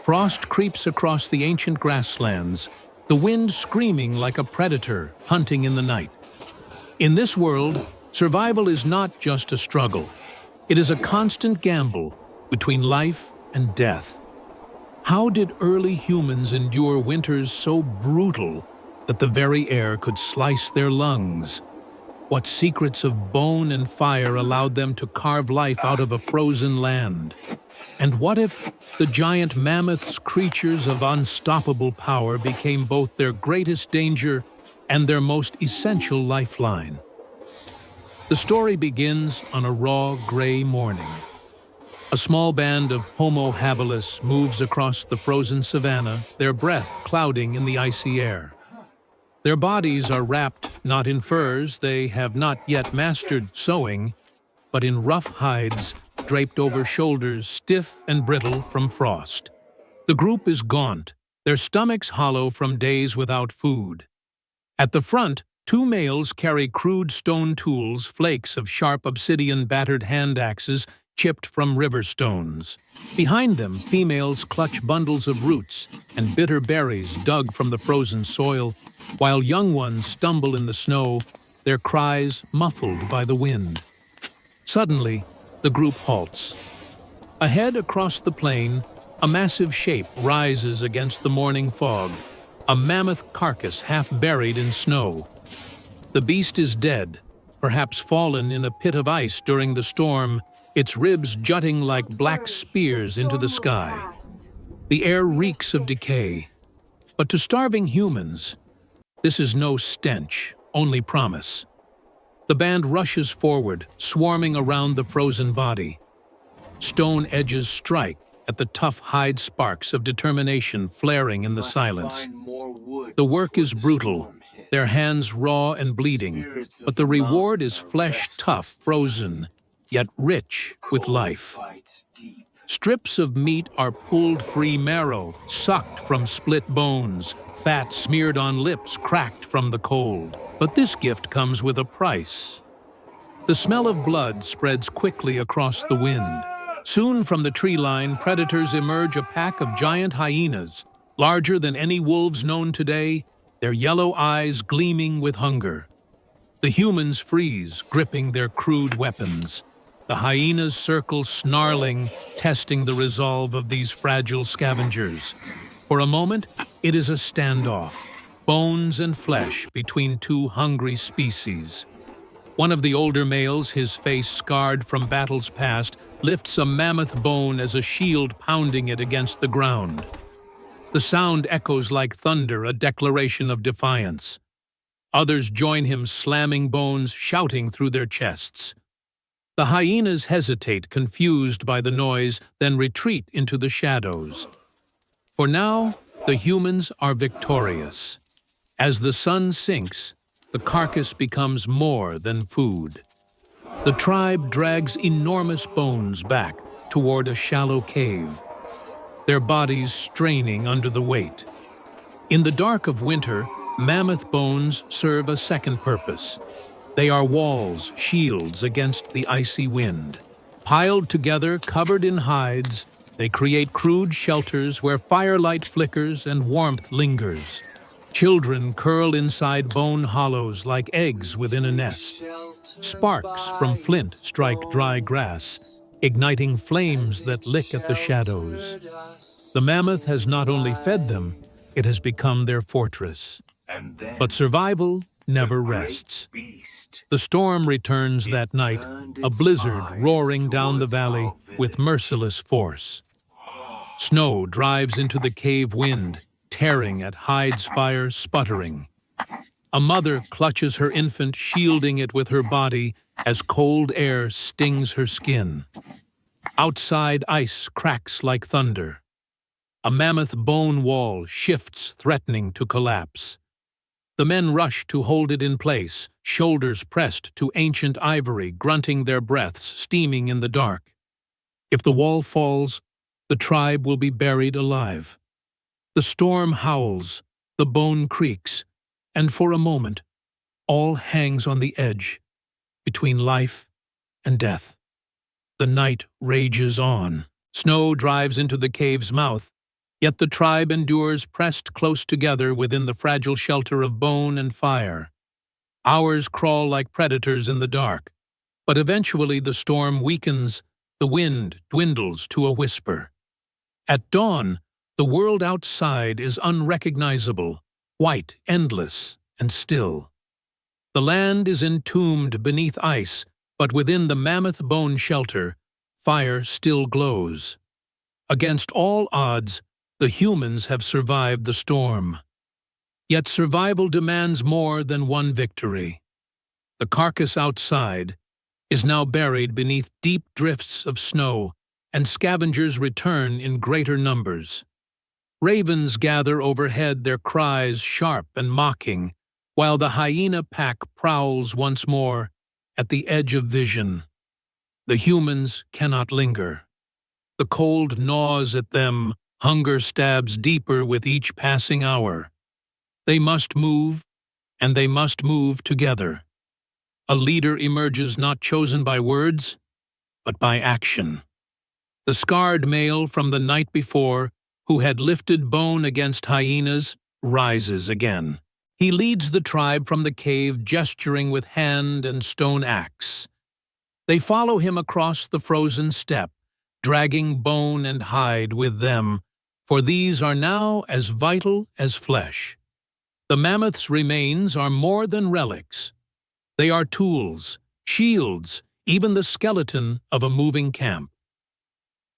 Frost creeps across the ancient grasslands, the wind screaming like a predator hunting in the night. In this world, survival is not just a struggle. It is a constant gamble between life and death. How did early humans endure winters so brutal that the very air could slice their lungs? What secrets of bone and fire allowed them to carve life out of a frozen land? And what if the giant mammoths, creatures of unstoppable power, became both their greatest danger and their most essential lifeline? The story begins on a raw, gray morning. A small band of Homo habilis moves across the frozen savanna, their breath clouding in the icy air. Their bodies are wrapped not in furs, they have not yet mastered sewing, but in rough hides draped over shoulders stiff and brittle from frost. The group is gaunt, their stomachs hollow from days without food. At the front, two males carry crude stone tools, flakes of sharp obsidian battered hand axes chipped from river stones. Behind them, females clutch bundles of roots and bitter berries dug from the frozen soil, while young ones stumble in the snow, their cries muffled by the wind. Suddenly, the group halts. Ahead across the plain, a massive shape rises against the morning fog, a mammoth carcass half buried in snow. The beast is dead, perhaps fallen in a pit of ice during the storm, its ribs jutting like black spears into the sky. The air reeks of decay. But to starving humans, this is no stench, only promise. The band rushes forward, swarming around the frozen body. Stone edges strike at the tough hide sparks of determination flaring in the silence. The work is brutal, their hands raw and bleeding, but the reward is flesh tough, frozen, yet rich with life. Strips of meat are pulled free, marrow sucked from split bones, fat smeared on lips cracked from the cold. But this gift comes with a price. The smell of blood spreads quickly across the wind. Soon from the tree line, predators emerge, a pack of giant hyenas, larger than any wolves known today, their yellow eyes gleaming with hunger. The humans freeze, gripping their crude weapons. The hyenas circle, snarling, testing the resolve of these fragile scavengers. For a moment, it is a standoff, bones and flesh between two hungry species. One of the older males, his face scarred from battles past, lifts a mammoth bone as a shield, pounding it against the ground. The sound echoes like thunder, a declaration of defiance. Others join him, slamming bones, shouting through their chests. The hyenas hesitate, confused by the noise, then retreat into the shadows. For now, the humans are victorious. As the sun sinks, the carcass becomes more than food. The tribe drags enormous bones back toward a shallow cave, their bodies straining under the weight. In the dark of winter, mammoth bones serve a second purpose. They are walls, shields against the icy wind. Piled together, covered in hides, they create crude shelters where firelight flickers and warmth lingers. Children curl inside bone hollows like eggs within a nest. Sparks from flint strike dry grass, igniting flames that lick at the shadows. The mammoth has not only fed them, it has become their fortress. But survival never rests. The storm returns that night, a blizzard roaring down the valley with merciless force. Snow drives into the cave wind, tearing at hides, fire sputtering. A mother clutches her infant, shielding it with her body as cold air stings her skin. Outside, ice cracks like thunder. A mammoth bone wall shifts, threatening to collapse. The men rush to hold it in place, shoulders pressed to ancient ivory, grunting their breaths, steaming in the dark. If the wall falls, the tribe will be buried alive. The storm howls, the bone creaks, and for a moment, all hangs on the edge, between life and death. The night rages on. Snow drives into the cave's mouth, Yet the tribe endures pressed close together within the fragile shelter of bone and fire. Hours crawl like predators in the dark, but eventually the storm weakens, the wind dwindles to a whisper. At dawn, the world outside is unrecognizable, white, endless, and still. The land is entombed beneath ice, but within the mammoth bone shelter, fire still glows. Against all odds, the humans have survived the storm. Yet survival demands more than one victory. The carcass outside is now buried beneath deep drifts of snow, and scavengers return in greater numbers. Ravens gather overhead, their cries sharp and mocking, while the hyena pack prowls once more at the edge of vision. The humans cannot linger. The cold gnaws at them, hunger stabs deeper with each passing hour. They must move, and they must move together. A leader emerges not chosen by words, but by action. The scarred male from the night before, who had lifted bone against hyenas, rises again. He leads the tribe from the cave, gesturing with hand and stone axe. They follow him across the frozen steppe, dragging bone and hide with them, for these are now as vital as flesh. The mammoth's remains are more than relics. They are tools, shields, even the skeleton of a moving camp.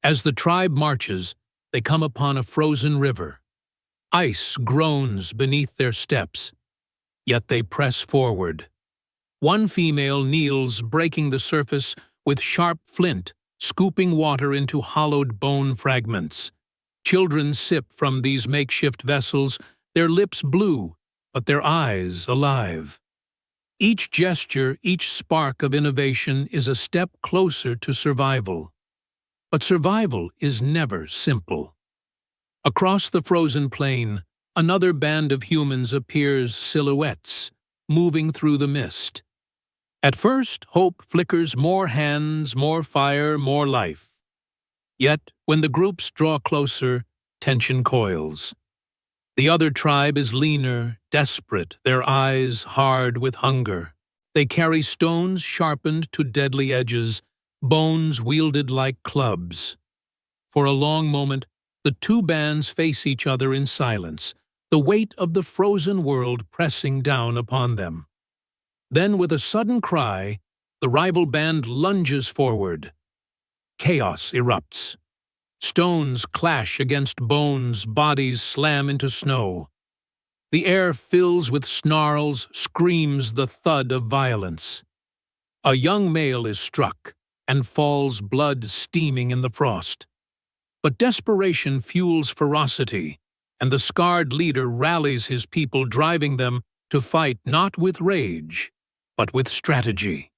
As the tribe marches, they come upon a frozen river. Ice groans beneath their steps, yet they press forward. One female kneels, breaking the surface with sharp flint, scooping water into hollowed bone fragments. Children sip from these makeshift vessels, their lips blue, but their eyes alive. Each gesture, each spark of innovation is a step closer to survival. But survival is never simple. Across the frozen plain, another band of humans appears, silhouettes, moving through the mist. At first, hope flickers, more hands, more fire, more life. Yet, when the groups draw closer, tension coils. The other tribe is leaner, desperate, their eyes hard with hunger. They carry stones sharpened to deadly edges, bones wielded like clubs. For a long moment, the two bands face each other in silence, the weight of the frozen world pressing down upon them. Then, with a sudden cry, the rival band lunges forward. Chaos erupts. Stones clash against bones, bodies slam into snow. The air fills with snarls, screams, the thud of violence. A young male is struck and falls, blood steaming in the frost. But desperation fuels ferocity, and the scarred leader rallies his people, driving them to fight not with rage, but with strategy.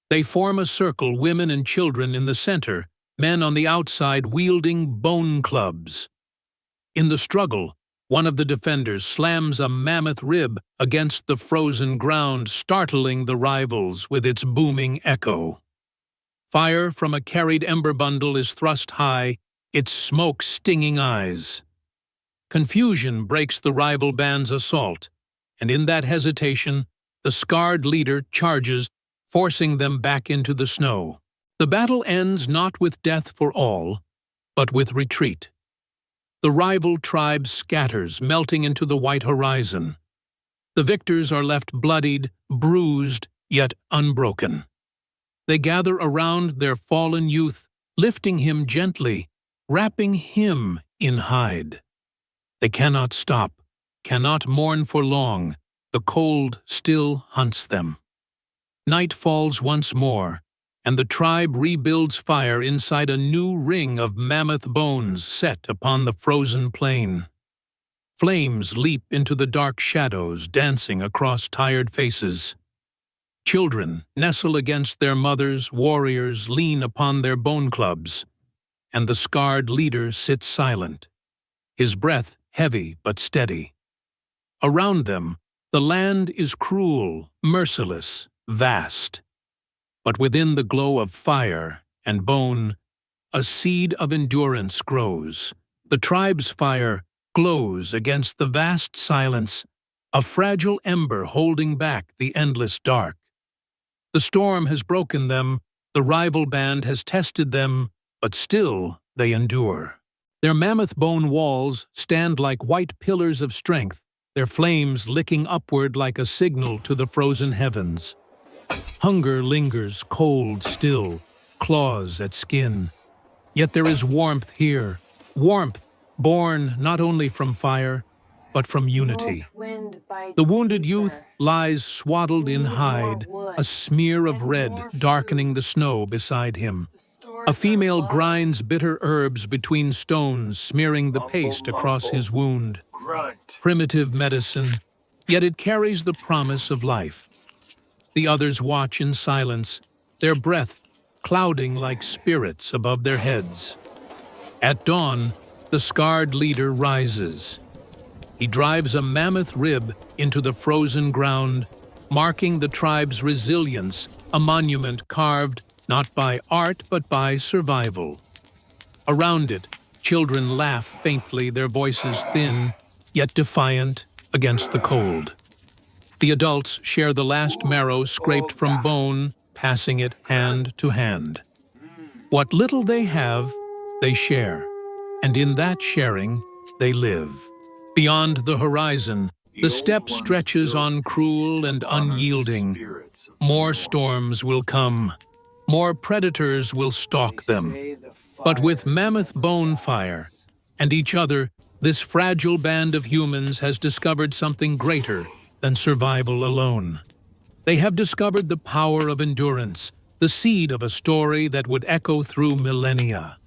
They form a circle, women and children in the center, men on the outside wielding bone clubs. In the struggle, one of the defenders slams a mammoth rib against the frozen ground, startling the rivals with its booming echo. Fire from a carried ember bundle is thrust high, its smoke stinging eyes. Confusion breaks the rival band's assault, and in that hesitation, the scarred leader charges, forcing them back into the snow. The battle ends not with death for all, but with retreat. The rival tribe scatters, melting into the white horizon. The victors are left bloodied, bruised, yet unbroken. They gather around their fallen youth, lifting him gently, wrapping him in hide. They cannot stop, cannot mourn for long. The cold still hunts them. Night falls once more, and the tribe rebuilds fire inside a new ring of mammoth bones set upon the frozen plain. Flames leap into the dark shadows, dancing across tired faces. Children nestle against their mothers, warriors lean upon their bone clubs, and the scarred leader sits silent, his breath heavy but steady. Around them, the land is cruel, merciless, vast. But within the glow of fire and bone, a seed of endurance grows. The tribe's fire glows against the vast silence, a fragile ember holding back the endless dark. The storm has broken them, the rival band has tested them, but still they endure. Their mammoth bone walls stand like white pillars of strength, their flames licking upward like a signal to the frozen heavens. Hunger lingers cold still, claws at skin. Yet there is warmth here, warmth born not only from fire, but from unity. The wounded youth lies swaddled in hide, a smear of red darkening the snow beside him. A female grinds bitter herbs between stones, smearing the paste across his wound. Primitive medicine, yet it carries the promise of life. The others watch in silence, their breath clouding like spirits above their heads. At dawn, the scarred leader rises. He drives a mammoth rib into the frozen ground, marking the tribe's resilience, a monument carved not by art but by survival. Around it, children laugh faintly, their voices thin, yet defiant against the cold. The adults share the last marrow scraped from bone, passing it hand to hand. What little they have, they share, and in that sharing, they live. Beyond the horizon, the steppe stretches on cruel and unyielding. More storms will come. More predators will stalk them. But with mammoth bone fire and each other, this fragile band of humans has discovered something greater than survival alone. They have discovered the power of endurance, the seed of a story that would echo through millennia.